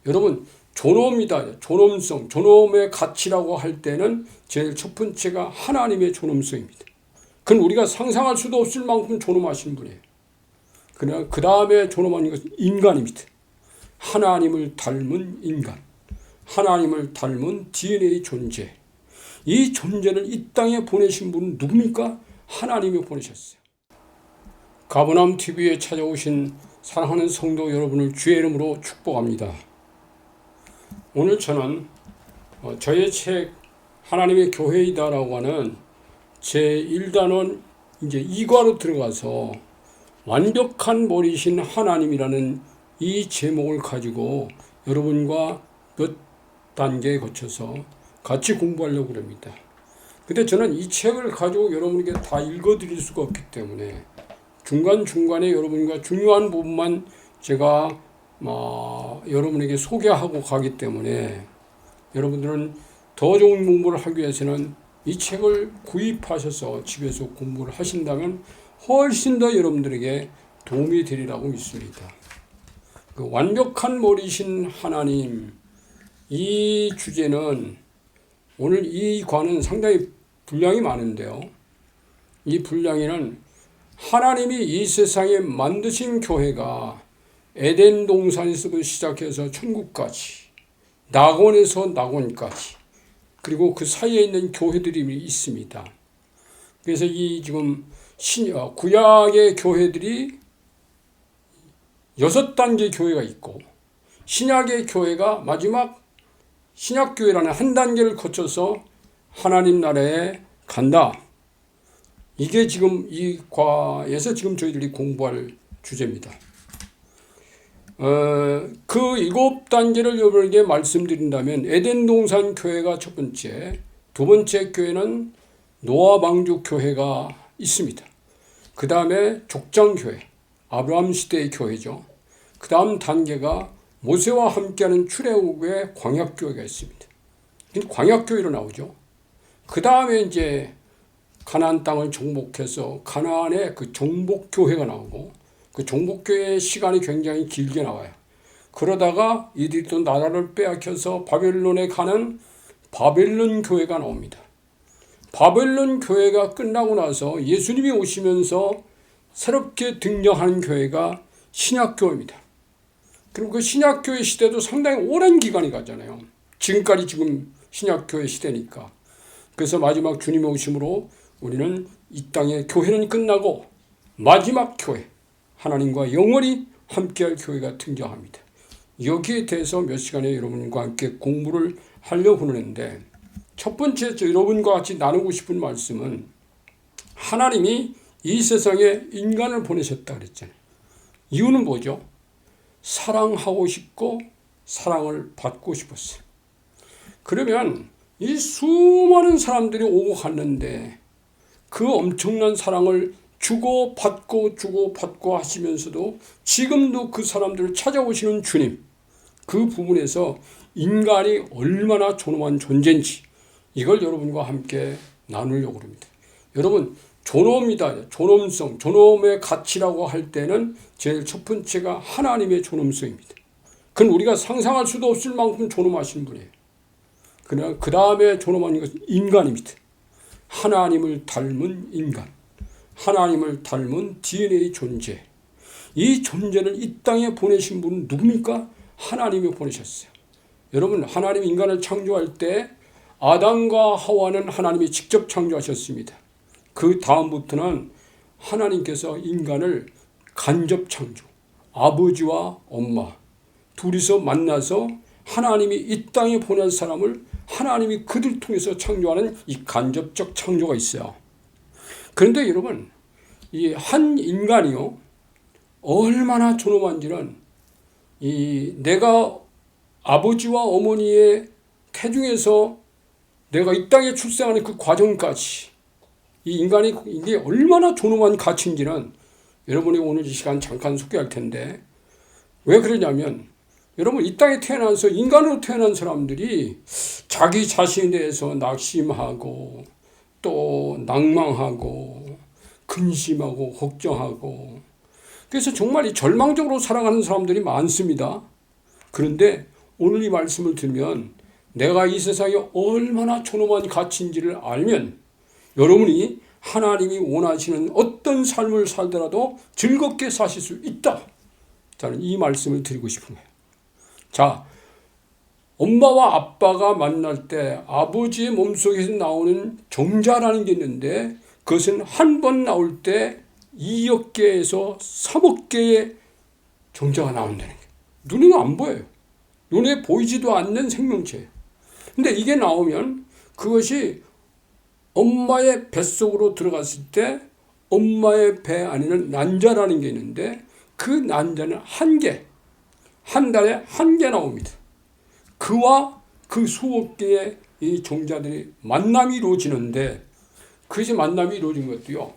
여러분, 존엄이다. 존엄성, 존엄의 가치라고 할 때는 제일 첫 번째가 하나님의 존엄성입니다. 그건 우리가 상상할 수도 없을 만큼 존엄하신 분이에요. 그냥 그 다음에 존엄한 것은 인간입니다. 하나님을 닮은 인간, 하나님을 닮은 DNA 존재. 이 존재를 이 땅에 보내신 분은 누굽니까? 하나님이 보내셨어요. 가버남 TV에 찾아오신 사랑하는 성도 여러분을 주의 이름으로 축복합니다. 오늘 저는 저의 책 하나님의 교회이다라고 하는 제1단원 이제 2과로 들어가서 완벽한 머리신 하나님이라는 이 제목을 가지고 여러분과 몇 단계에 거쳐서 같이 공부하려고 합니다. 근데 저는 이 책을 가지고 여러분에게 다 읽어드릴 수가 없기 때문에 중간중간에 여러분과 중요한 부분만 제가 여러분에게 소개하고 가기 때문에 여러분들은 더 좋은 공부를 하기 위해서는 이 책을 구입하셔서 집에서 공부를 하신다면 훨씬 더 여러분들에게 도움이 되리라고 믿습니다. 그 완벽한 머리신 하나님, 이 주제는 오늘 이 과는 상당히 분량이 많은데요. 이 분량에는 하나님이 이 세상에 만드신 교회가 에덴 동산에서부터 시작해서 천국까지, 낙원에서 낙원까지, 그리고 그 사이에 있는 교회들이 있습니다. 그래서 이 지금 구약의 교회들이 6단계 교회가 있고, 신약의 교회가 마지막 신약교회라는 한 단계를 거쳐서 하나님 나라에 간다. 이게 지금 이 과에서 지금 저희들이 공부할 주제입니다. 그 7단계를 여러분에게 말씀드린다면 에덴 동산 교회가 첫 번째, 두 번째 교회는 노아 방주 교회가 있습니다. 그 다음에 족장교회, 아브라함 시대의 교회죠. 그 다음 단계가 모세와 함께하는 출애굽의 광약교회가 있습니다. 광약교회로 나오죠. 그 다음에 이제 가나안 땅을 정복해서 가나안의 그 정복교회가 나오고, 그 정복교회의 시간이 굉장히 길게 나와요. 그러다가 이들이 또 나라를 빼앗겨서 바벨론에 가는 바벨론 교회가 나옵니다. 바벨론 교회가 끝나고 나서 예수님이 오시면서 새롭게 등장하는 교회가 신약교회입니다. 그리고 그 신약교회 시대도 상당히 오랜 기간이 가잖아요. 지금까지 지금 신약교회 시대니까. 그래서 마지막 주님의 오심으로 우리는 이 땅의 교회는 끝나고 마지막 교회, 하나님과 영원히 함께할 교회가 등장합니다. 여기에 대해서 몇 시간에 여러분과 함께 공부를 하려고 하는데, 첫 번째 여러분과 같이 나누고 싶은 말씀은 하나님이 이 세상에 인간을 보내셨다 그랬잖아요. 이유는 뭐죠? 사랑하고 싶고 사랑을 받고 싶었어요. 그러면 이 수많은 사람들이 오고 갔는데 그 엄청난 사랑을 주고받고 하시면서도 지금도 그 사람들을 찾아오시는 주님, 그 부분에서 인간이 얼마나 존엄한 존재인지 이걸 여러분과 함께 나누려고 합니다. 여러분, 존엄이다. 존엄성, 존엄의 가치라고 할 때는 제일 첫 번째가 하나님의 존엄성입니다. 그건 우리가 상상할 수도 없을 만큼 존엄하신 분이에요. 그냥 그 다음에 존엄한 것은 인간입니다. 하나님을 닮은 인간, 하나님을 닮은 DNA 존재. 이 존재를 이 땅에 보내신 분은 누굽니까? 하나님이 보내셨어요. 여러분, 하나님이 인간을 창조할 때 아담과 하와는 하나님이 직접 창조하셨습니다. 그 다음부터는 하나님께서 인간을 간접 창조, 아버지와 엄마 둘이서 만나서 하나님이 이 땅에 보낼 사람을 하나님이 그들 통해서 창조하는 이 간접적 창조가 있어요. 그런데 여러분, 이 한 인간이요, 얼마나 존엄한지는 내가 아버지와 어머니의 태중에서 내가 이 땅에 출생하는 그 과정까지 이 인간이 이게 얼마나 존엄한 가치인지는 여러분이 오늘 이 시간 잠깐 소개할 텐데, 왜 그러냐면 여러분, 이 땅에 태어나서 인간으로 태어난 사람들이 자기 자신에 대해서 낙심하고 또 낭망하고 근심하고 걱정하고, 그래서 정말 이 절망적으로 살아가는 사람들이 많습니다. 그런데 오늘 이 말씀을 들으면 내가 이 세상에 얼마나 존엄한 가치인지를 알면 여러분이 하나님이 원하시는 어떤 삶을 살더라도 즐겁게 사실 수 있다. 저는 이 말씀을 드리고 싶은 거예요. 자, 엄마와 아빠가 만날 때 아버지의 몸속에서 나오는 정자라는 게 있는데 그것은 한 번 나올 때 2억 개에서 3억 개의 정자가 나온다는 거예요. 눈에는 안 보여요. 눈에 보이지도 않는 생명체예요. 근데 이게 나오면 그것이 엄마의 뱃속으로 들어갔을 때 엄마의 배 안에는 난자라는 게 있는데 그 난자는 한 달에 한 개 나옵니다. 그와 그 수억 개의 이 종자들이 만남이 이루어지는데 그것이 만남이 이루어진 것도요.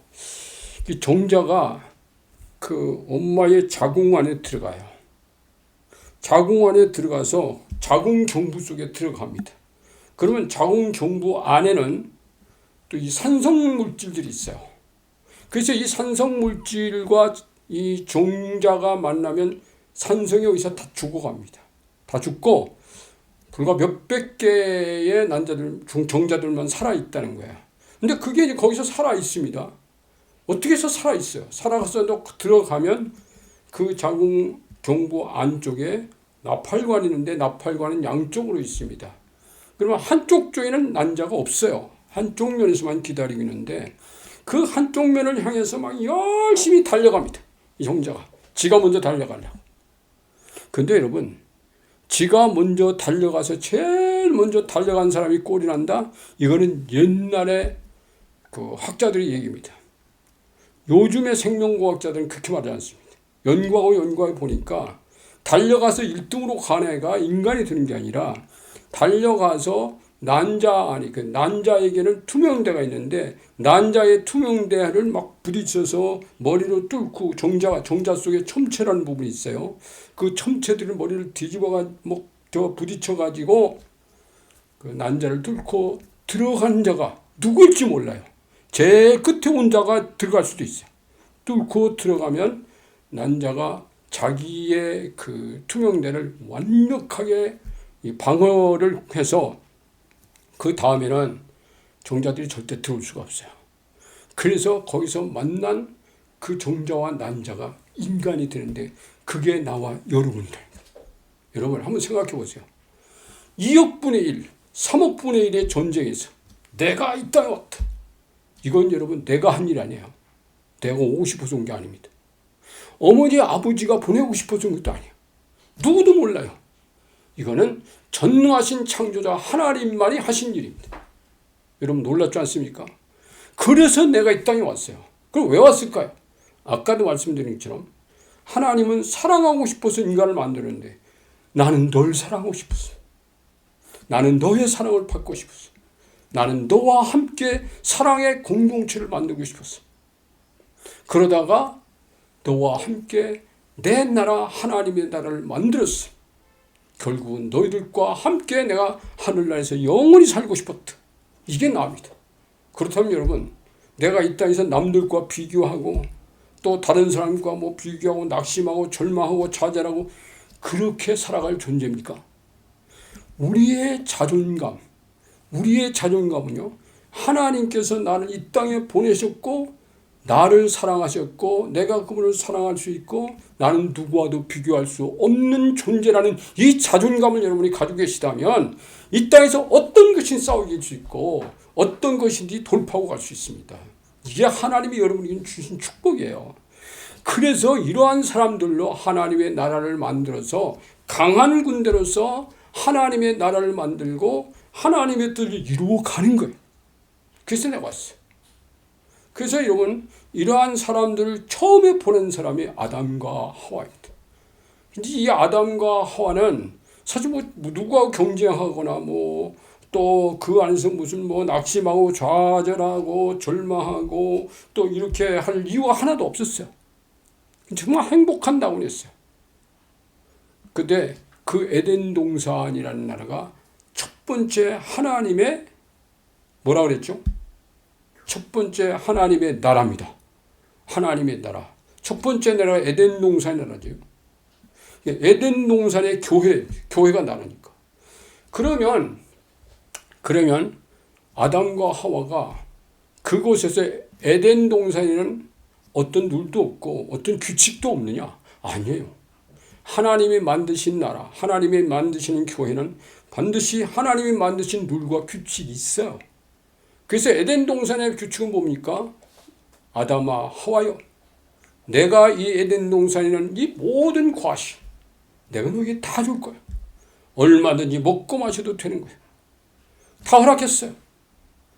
이 종자가 그 엄마의 자궁 안에 들어가요. 자궁 안에 들어가서 자궁 경부 속에 들어갑니다. 그러면 자궁 경부 안에는 또 이 산성 물질들이 있어요. 그래서 이 산성 물질과 이 종자가 만나면 산성에 의해서 다 죽어갑니다. 다 죽고 불과 몇백 개의 난자들, 정자들만 살아있다는 거야. 근데 그게 이제 거기서 살아있습니다. 어떻게 해서 살아있어요? 살아가서 들어가면 그 자궁 경부 안쪽에 나팔관이 있는데 나팔관은 양쪽으로 있습니다. 그러면 한쪽 쪽에는 난자가 없어요. 한쪽 면에서만 기다리고 있는데 그 한쪽 면을 향해서 막 열심히 달려갑니다. 이 정자가. 지가 먼저 달려가려고. 근데 여러분, 지가 먼저 달려가서 제일 먼저 달려간 사람이 꼴이 난다? 이거는 옛날에 그 학자들의 얘기입니다. 요즘의 생명과학자들은 그렇게 말하지 않습니다. 연구하고 보니까 달려가서 1등으로 간 애가 인간이 되는 게 아니라 달려가서 그 난자에게는 투명대가 있는데 난자의 투명대를 막 부딪혀서 머리로 뚫고 정자 속에 첨체라는 부분이 있어요. 그 첨체들을 머리를 부딪혀가지고 그 난자를 뚫고 들어간 자가 누구일지 몰라요. 제일 끝에 온 자가 들어갈 수도 있어요. 뚫고 들어가면 난자가 자기의 그 투명대를 완벽하게 방어를 해서 그 다음에는 정자들이 절대 들어올 수가 없어요. 그래서 거기서 만난 그 정자와 난자가 인간이 되는데 그게 나와 여러분들. 여러분 한번 생각해 보세요. 2억 분의 1, 3억 분의 1의 전쟁에서 내가 이 땅에 왔다. 이건 여러분 내가 한 일 아니에요. 내가 오고 싶어서 온 게 아닙니다. 어머니 아버지가 보내고 싶어서 온 것도 아니에요. 누구도 몰라요. 이거는 전능하신 창조자 하나님만이 하신 일입니다. 여러분 놀랍지 않습니까? 그래서 내가 이 땅에 왔어요. 그럼 왜 왔을까요? 아까도 말씀드린 것처럼 하나님은 사랑하고 싶어서 인간을 만드는데 나는 널 사랑하고 싶었어. 나는 너의 사랑을 받고 싶었어. 나는 너와 함께 사랑의 공동체를 만들고 싶었어. 그러다가 너와 함께 내 나라 하나님의 나라를 만들었어. 결국은 너희들과 함께 내가 하늘나라에서 영원히 살고 싶었다. 이게 나입니다. 그렇다면 여러분, 내가 이 땅에서 남들과 비교하고 또 다른 사람과 비교하고 낙심하고 절망하고 좌절하고 그렇게 살아갈 존재입니까? 우리의 자존감은요, 하나님께서 나를 이 땅에 보내셨고 나를 사랑하셨고 내가 그분을 사랑할 수 있고 나는 누구와도 비교할 수 없는 존재라는 이 자존감을 여러분이 가지고 계시다면 이 땅에서 어떤 것이 싸우길 수 있고 어떤 것인지 돌파하고 갈 수 있습니다. 이게 하나님이 여러분에게 주신 축복이에요. 그래서 이러한 사람들로 하나님의 나라를 만들어서 강한 군대로서 하나님의 나라를 만들고 하나님의 뜻을 이루어가는 거예요. 그래서 내가 왔어요. 그래서 여러분 이러한 사람들을 처음에 보낸 사람이 아담과 하와입니다. 근데 이 아담과 하와는 사실 누구하고 경쟁하거나 또 그 안에서 무슨 낙심하고 좌절하고 절망하고 또 이렇게 할 이유가 하나도 없었어요. 정말 행복한다고 했어요. 근데 그 에덴 동산이라는 나라가 첫 번째 하나님의 뭐라 그랬죠? 첫 번째 하나님의 나라입니다. 하나님의 나라. 첫 번째 나라가 에덴 동산의 나라죠. 에덴 동산의 교회가 나누니까. 그러면 아담과 하와가 그곳에서 에덴 동산에는 어떤 룰도 없고 어떤 규칙도 없느냐? 아니에요. 하나님이 만드신 나라, 하나님이 만드시는 교회는 반드시 하나님이 만드신 룰과 규칙이 있어요. 그래서 에덴 동산의 규칙은 뭡니까? 아담아 하와여, 내가 이 에덴 동산에는 이 모든 과실 내가 너에게 다 줄 거야. 얼마든지 먹고 마셔도 되는 거야. 다 허락했어요.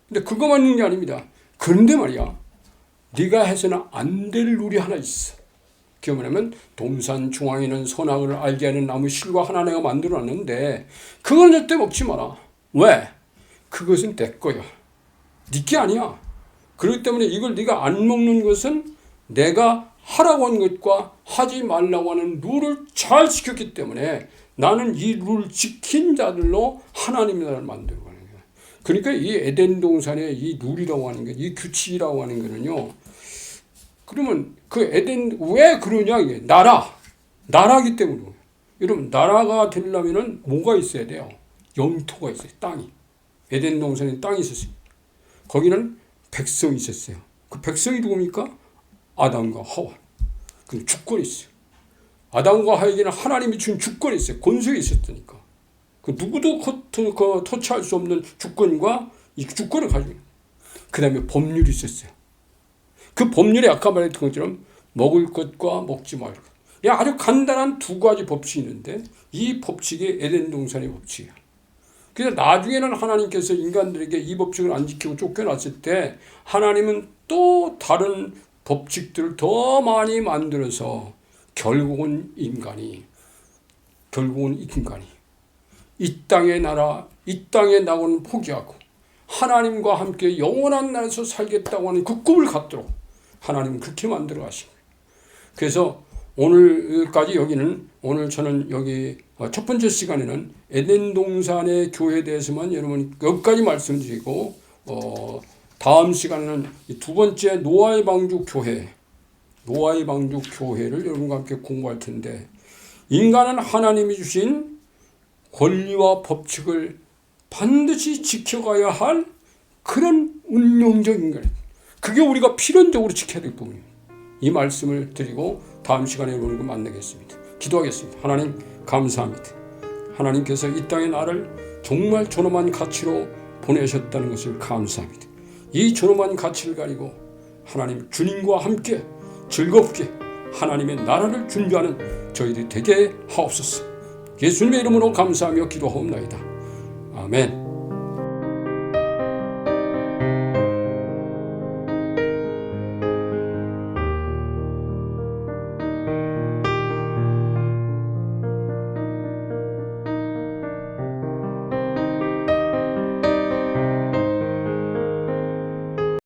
근데 그것만 있는 게 아닙니다. 그런데 말이야, 네가 해서는 안 될 룰이 하나 있어. 그게 뭐냐면 동산 중앙에는 선악을 알게 하는 나무 실과 하나 내가 만들어놨는데 그건 절대 먹지 마라. 왜? 그것은 내 거야. 네 게 아니야. 그렇기 때문에 이걸 네가 안 먹는 것은 내가 하라고 한 것과 하지 말라고 하는 룰을 잘 지켰기 때문에 나는 이 룰 지킨 자들로 하나님의 나라를 만들고 가는 거야. 그러니까 이 에덴 동산의 이 룰이라고 하는 게, 이 규칙이라고 하는 거는요. 그러면 그 에덴 왜 그러냐? 이게 나라기 때문에. 여러분, 나라가 되려면은 뭐가 있어야 돼요? 영토가 있어요. 땅이. 에덴 동산에 땅이 있었어요. 거기는 백성이 있었어요. 그 백성이 누굽니까? 아담과 하와. 그 주권이 있어요. 아담과 하와에게는 하나님이 준 주권이 있어요. 권세가 있었으니까. 그 누구도 터치할 수 없는 주권과 이 주권을 가지고 있어요. 그 다음에 법률이 있었어요. 그 법률에 아까 말했던 것처럼 먹을 것과 먹지 말 것. 아주 간단한 두 가지 법칙이 있는데 이 법칙이 에덴 동산의 법칙이야. 그래서 나중에는 하나님께서 인간들에게 이 법칙을 안 지키고 쫓겨났을 때 하나님은 또 다른 법칙들을 더 많이 만들어서 결국은 인간이 이 땅의 나라, 이 땅의 낙원을 포기하고 하나님과 함께 영원한 나라에서 살겠다고 하는 그 꿈을 갖도록 하나님은 그렇게 만들어 가신 거예요. 그래서 오늘까지 오늘 저는 여기 첫 번째 시간에는 에덴 동산의 교회에 대해서만 여러분 여기까지 말씀드리고 다음 시간에는 두 번째 노아의 방주 교회를 여러분과 함께 공부할 텐데, 인간은 하나님이 주신 권리와 법칙을 반드시 지켜가야 할 그런 운명적인 거예요. 그게 우리가 필연적으로 지켜야 될 부분입니다. 이 말씀을 드리고 다음 시간에 여러분과 만나겠습니다. 기도하겠습니다. 하나님 감사합니다. 하나님께서 이 땅에 나를 정말 존엄한 가치로 보내셨다는 것을 감사합니다. 이 존엄한 가치를 가지고 하나님 주님과 함께 즐겁게 하나님의 나라를 준비하는 저희들이 되게 하옵소서. 예수님의 이름으로 감사하며 기도하옵나이다. 아멘.